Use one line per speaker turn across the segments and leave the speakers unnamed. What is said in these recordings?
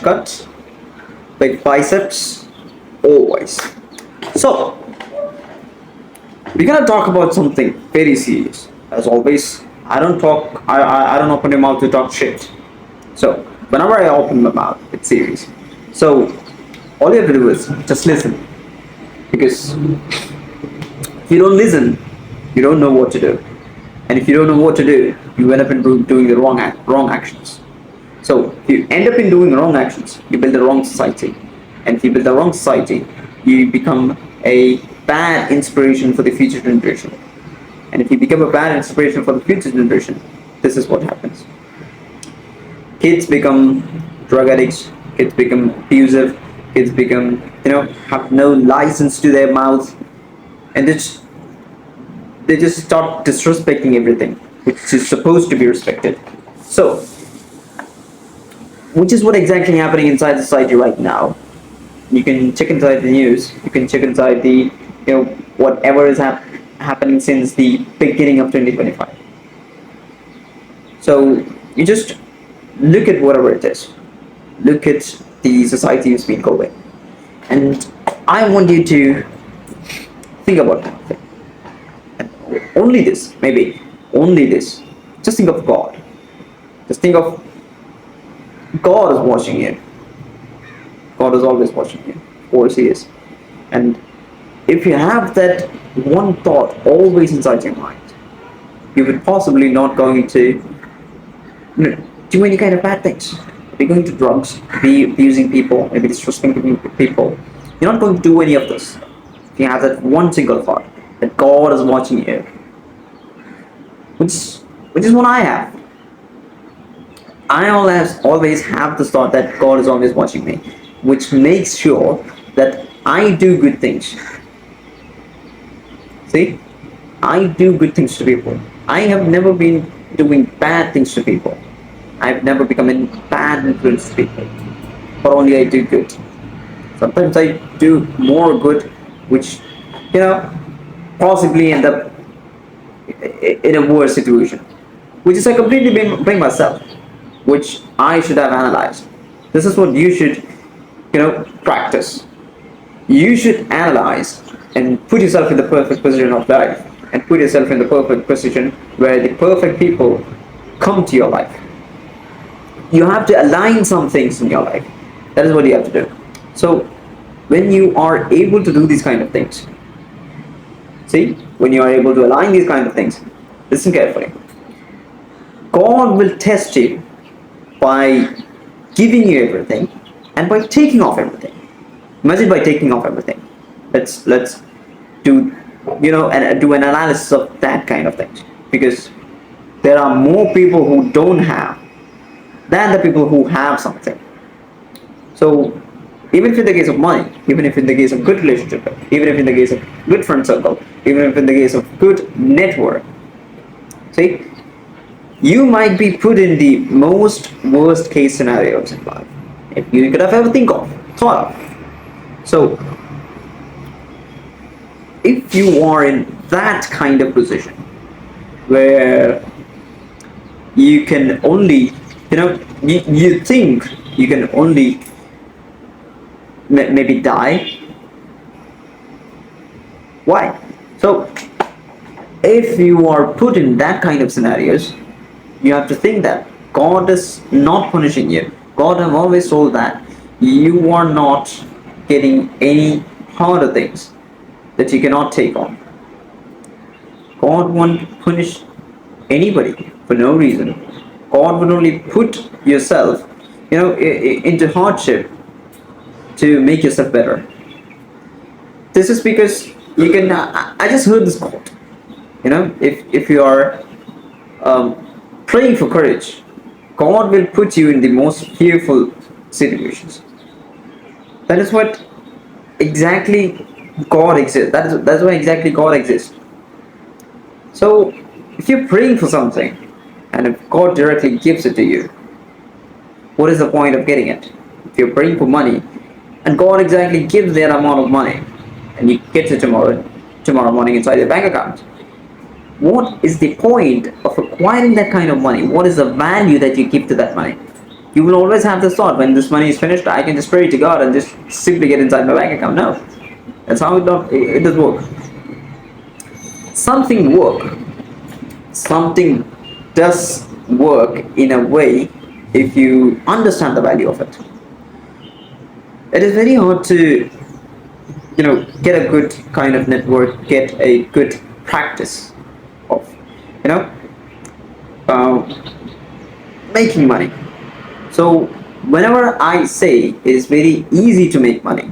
cuts, big biceps, always. So, we're gonna talk about something very serious. As always, I don't open my mouth to talk shit. So, whenever I open my mouth, it's serious. So, all you have to do is just listen. Because if you don't listen, you don't know what to do. And if you don't know what to do, you end up in doing the wrong actions. So if you end up in doing wrong actions, you build the wrong society. And if you build the wrong society, you become a bad inspiration for the future generation. And if you become a bad inspiration for the future generation, this is what happens. Kids become drug addicts, kids become abusive, kids become, have no license to their mouth, and they just start disrespecting everything which is supposed to be respected. So, which is what exactly happening inside society right now. You can check inside the news. You can check inside the whatever is happening since the beginning of 2025. So you just look at whatever it is. Look at the society has been going, and I want you to think about something. And only this, maybe only this. Just think of God. Just think of God is watching you. God is always watching you. Of course He is. And if you have that one thought always inside your mind, you would possibly not going to do any kind of bad things. Be going to drugs, be abusing people, maybe disrespecting people. You're not going to do any of this. If you have that one single thought that God is watching you, which is what I have. I always have this thought that God is always watching me, which makes sure that I do good things. See, I do good things to people. I have never been doing bad things to people. I've never become a bad influence to people, but only I do good. Sometimes I do more good, which possibly end up in a worse situation, which is I completely blame myself, which I should have analyzed. This is what you should, practice. You should analyze and put yourself in the perfect position of life, and put yourself in the perfect position where the perfect people come to your life. You have to align some things in your life. That is what you have to do. So when you are able to do these kind of things, see, when you are able to align these kind of things, listen carefully. God will test you by giving you everything and by taking off everything. Imagine by taking off everything. Let's do and do an analysis of that kind of things, because there are more people who don't have than the people who have something. So even if in the case of money, even if in the case of good relationship, even if in the case of good friend circle, even if in the case of good network, see, you might be put in the most worst case scenarios in life if you could have ever thought of. So if you are in that kind of position where you can only, you think you can only maybe die. Why? So if you are put in that kind of scenarios, you have to think that God is not punishing you. God have always told that you are not getting any harder things that you cannot take on. God won't punish anybody for no reason. God would only put yourself, into hardship to make yourself better. This is because you can. I just heard this quote. If you are praying for courage, God will put you in the most fearful situations. That is what exactly God exists. That's why exactly God exists. So if you're praying for something, and if God directly gives it to you, what is the point of getting it? If you're praying for money, and God exactly gives that amount of money, and you get it tomorrow morning inside your bank account, what is the point of acquiring that kind of money? What is the value that you give to that money? You will always have this thought, when this money is finished, I can just pray to God and just simply get inside my bank account. No, that's how it does work. Something work, something does work in a way if you understand the value of it. It is very hard to, get a good kind of network, get a good practice of, you know, uh, making money. So whenever I say it is very easy to make money,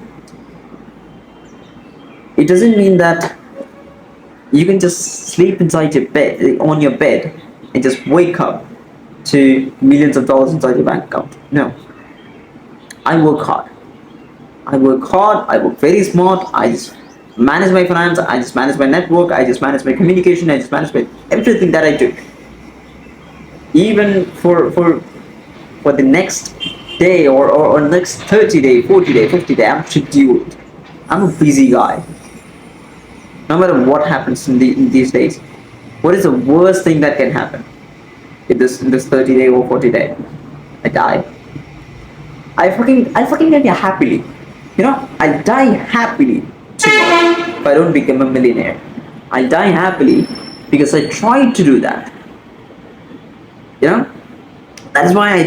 it doesn't mean that you can just sleep inside your bed, on your bed, and just wake up to millions of dollars inside your bank account. No, I work hard. I work hard. I work very smart. I just manage my finance. I just manage my network. I just manage my communication. I just manage my everything that I do. Even for the next day, or next 30 day, 40 day, 50 day, I'm scheduled. I'm a busy guy. No matter what happens in these days, what is the worst thing that can happen in this 30 day or 40 day? I die. I fucking die happily. I die happily tomorrow if I don't become a millionaire. I die happily because I tried to do that. You know, that is why I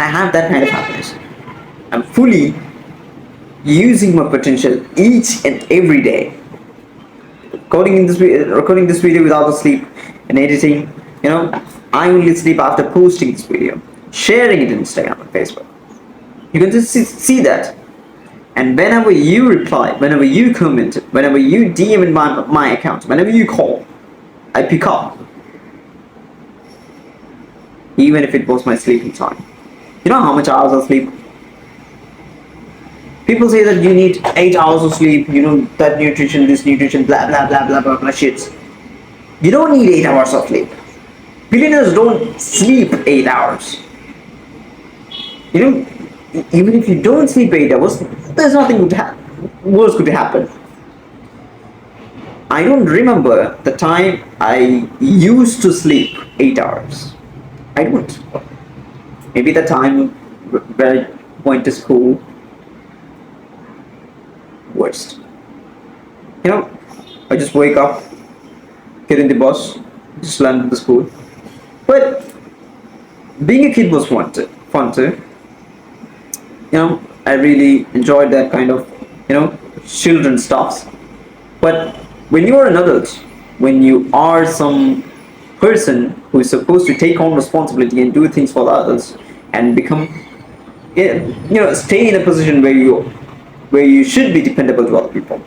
have that kind of happiness. I'm fully using my potential each and every day. Recording this video without the sleep and editing. I only sleep after posting this video, sharing it on Instagram and Facebook. You can just see that. And whenever you reply, whenever you comment, whenever you DM in my account, whenever you call, I pick up. Even if it was my sleeping time. You know how much hours of sleep? People say that you need 8 hours of sleep, that nutrition, this nutrition, blah blah blah blah blah blah shits. You don't need 8 hours of sleep. Billionaires don't sleep 8 hours. Even if you don't sleep 8 hours, there's nothing worse could happen. I don't remember the time I used to sleep 8 hours. I don't. Maybe the time where I went to school. Worst. I just wake up, get in the bus, just land at the school. But being a kid was fun too. I really enjoyed that kind of, children stuffs. But when you are an adult, when you are some person who is supposed to take on responsibility and do things for the others and become, stay in a position where you should be dependable to other people.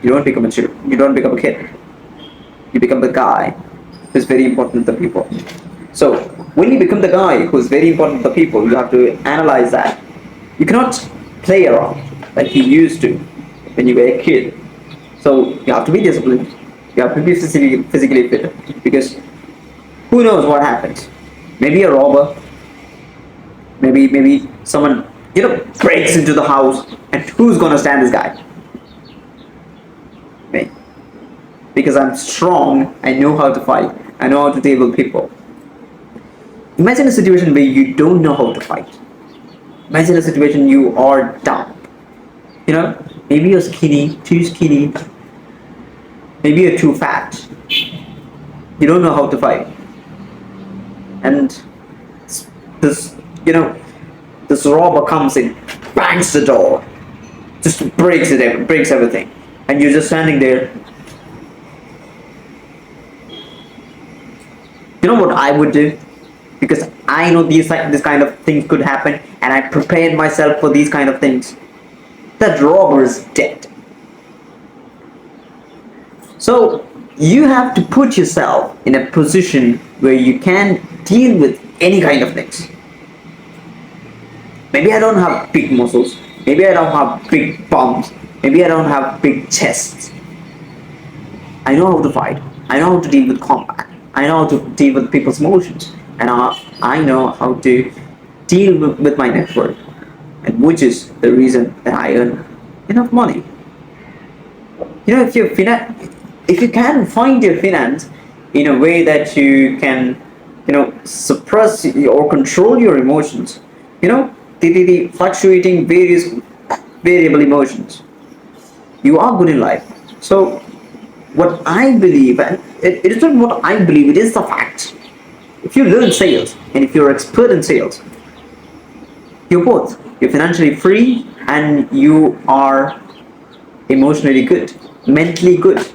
You don't become a child. You don't become a kid. You become the guy who's very important to the people. So when you become the guy who's very important to the people, you have to analyze that. You cannot play around like you used to when you were a kid. So you have to be disciplined. You have to be physically fit, because who knows what happens? Maybe a robber. Maybe someone breaks into the house, and who's gonna stand this guy? Me. Because I'm strong, I know how to fight, I know how to deal with people. Imagine a situation where you don't know how to fight. Imagine a situation you are dumb. Maybe you're skinny, too skinny. Maybe you're too fat. You don't know how to fight. And this, this robber comes in, bangs the door, just breaks everything, and you're just standing there. You know what I would do? Because I know this kind of things could happen, and I prepared myself for these kind of things. That robber is dead. So you have to put yourself in a position where you can deal with any kind of things. Maybe I don't have big muscles. Maybe I don't have big bums. Maybe I don't have big chests. I know how to fight. I know how to deal with combat. I know how to deal with people's emotions. And I know how to deal with my network. And which is the reason that I earn enough money. If you can find your finance in a way that you can suppress or control your emotions, the fluctuating various variable emotions, you are good in life. So what I believe, and it is not what I believe, it is the fact. If you learn sales and if you're expert in sales, you're both. You're financially free and you are emotionally good, mentally good.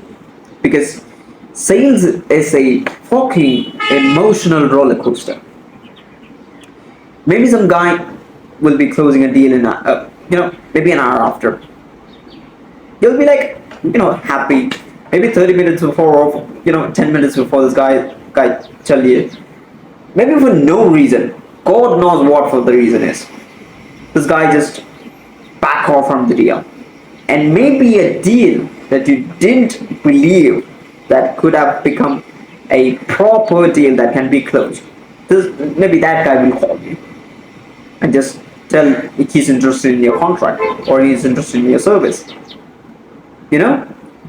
Because sales is a fucking emotional roller coaster. Maybe some guy will be closing a deal in maybe an hour after. You'll be like, happy. Maybe 30 minutes before, or 10 minutes before this guy tell you. Maybe for no reason. God knows what for the reason is. This guy just back off from the deal. And maybe a deal that you didn't believe that could have become a proper deal that can be closed. Maybe that guy will call you and just tell he's interested in your contract or he's interested in your service.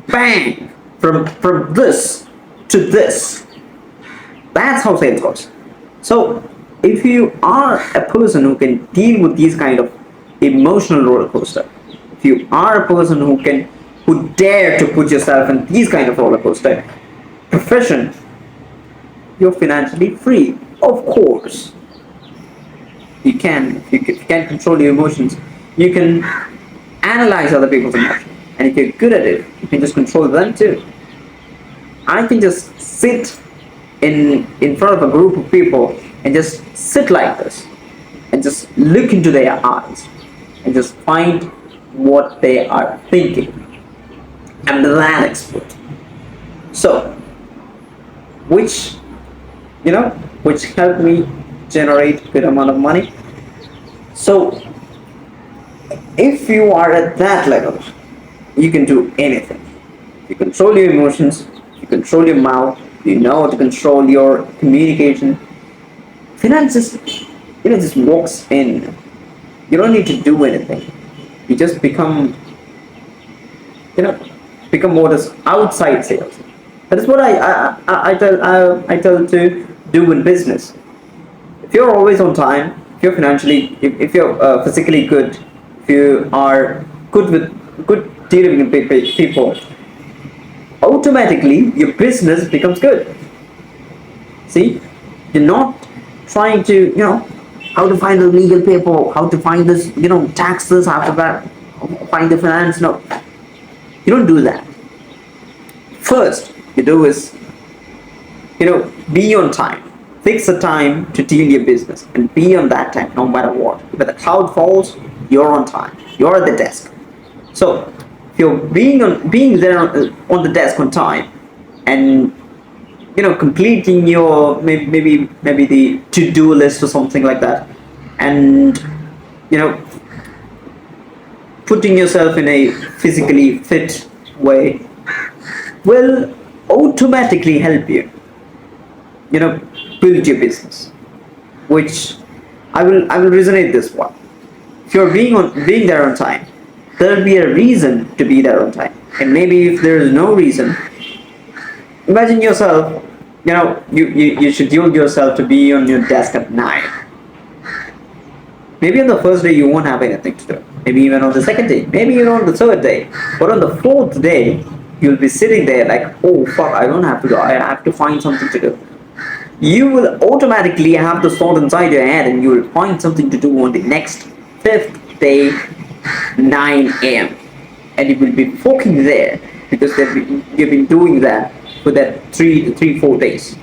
Bang, from this to this. That's how sales goes. So if you are a person who can deal with these kind of emotional roller coaster, if you are a person who dare to put yourself in these kind of roller coaster profession, you're financially free. Of course, you can. If you can control your emotions, you can analyze other people's emotions, and if you're good at it, you can just control them too. I can just sit in front of a group of people and just sit like this and just look into their eyes and just find what they are thinking. I'm that expert. So, which which helped me generate good amount of money. So, if you are at that level, you can do anything. You control your emotions, you control your mouth, you know how to control your communication. Finance just walks in. You don't need to do anything. You just become what is outside sales. That is what I tell to do in business. If you're always on time, if you're financially, if you're physically good, if you are good dealing with people, automatically your business becomes good. See, you're not trying to how to find the legal paper, how to find this taxes, how to find the finance. No, you don't do that. First you do is be on time. Fix a time to deal your business and be on that time no matter what. If the cloud falls, you're on time. You're at the desk. So if you're being there on the desk on time and completing your maybe the to-do list or something like that, and putting yourself in a physically fit way will automatically help you build your business, which I will resonate this one. If you're being there on time, there'll be a reason to be there on time. And maybe if there is no reason, imagine yourself, you schedule yourself to be on your desk at 9. Maybe on the first day you won't have anything to do. Maybe even on the second day. Maybe even on the third day. But on the fourth day, you'll be sitting there like, oh fuck, I don't have to go. I have to find something to do. You will automatically have the thought inside your head and you will find something to do on the next fifth day, 9 a.m. And you will be fucking there because you've been doing that for that 4 days.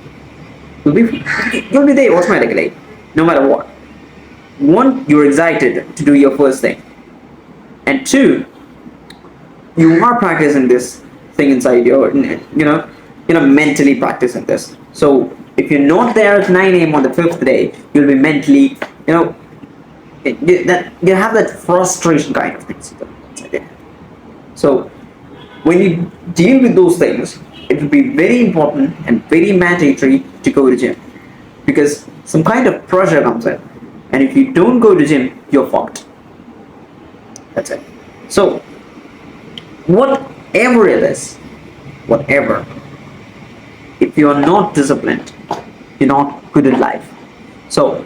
You'll be there automatically, no matter what. One, you're excited to do your first thing, and two, you are practicing this thing inside your, mentally practicing this. So if you're not there at 9 a.m. on the fifth day, you'll be mentally, that you have that frustration kind of things. So when you deal with those things, it will be very important and very mandatory to go to gym, because some kind of pressure comes in, and if you don't go to gym, you're fucked. That's it. So whatever it is, whatever, if you are not disciplined, you're not good at life. So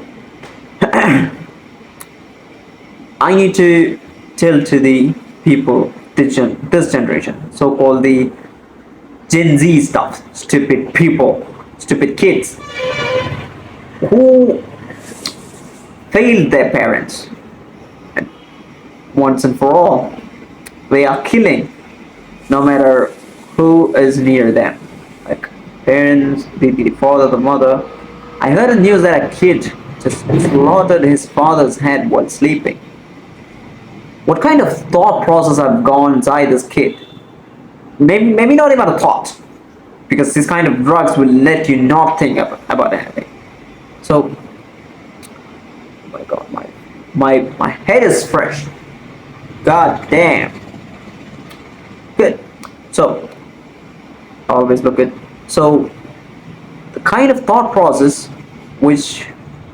I need to tell to the people, this generation, so-called the Gen Z stuff, stupid people, stupid kids who failed their parents once and for all. They are killing no matter who is near them, like parents, the father, the mother. I heard a news that a kid just slaughtered his father's head while sleeping. What kind of thought process have gone inside this kid? Maybe not even a thought, because this kind of drugs will let you not think about anything. So, oh my God, my head is fresh. God damn. Good. So, always look good. So, the kind of thought process which,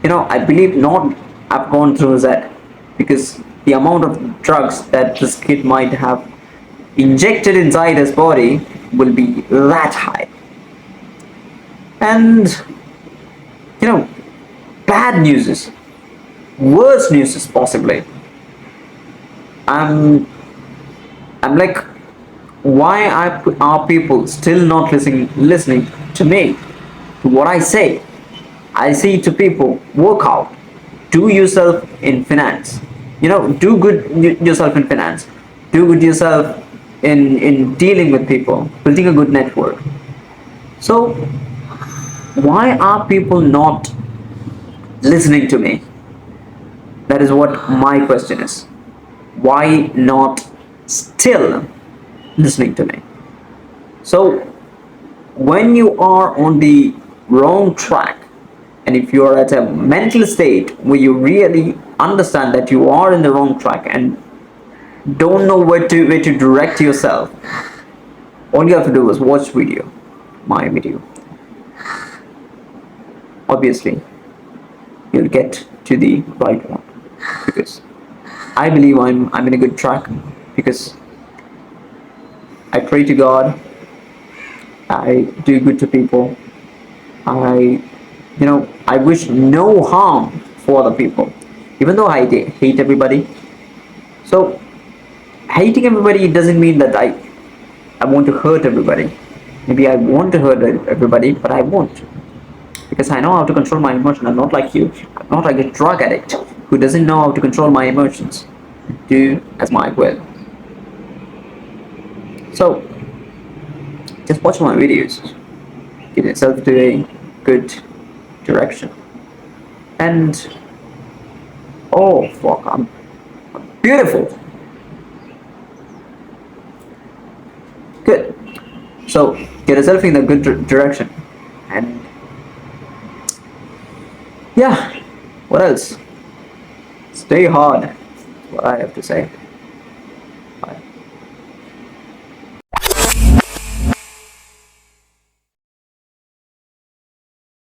I believe not I've gone through that, because the amount of drugs that this kid might have injected inside his body will be that high. And, you know, bad news is, worse news is possibly. I'm, I'm like, why are people still not listening to me, to what I say? I say to people, work out, do yourself in finance. Do good yourself in finance. Do good yourself in dealing with people, building a good network. So why are people not listening to me? That is what my question is. Why not still listening to me? So when you are on the wrong track, and if you are at a mental state where you really understand that you are in the wrong track and don't know where to direct yourself, all you have to do is watch my video. Obviously, you'll get to the right one, because I believe I'm in a good track, because I pray to God, I do good to people, I I wish no harm for other people, even though I hate everybody. So hating everybody doesn't mean that I want to hurt everybody. Maybe I want to hurt everybody, but I won't, because I know how to control my emotions. I'm not like you. I'm not like a drug addict who doesn't know how to control my emotions. Do as my will. So just watch my videos. Get yourself to a good direction. And oh fuck, I'm beautiful. Good. So get yourself in a good direction. And yeah, what else? Stay hard. What I have to say.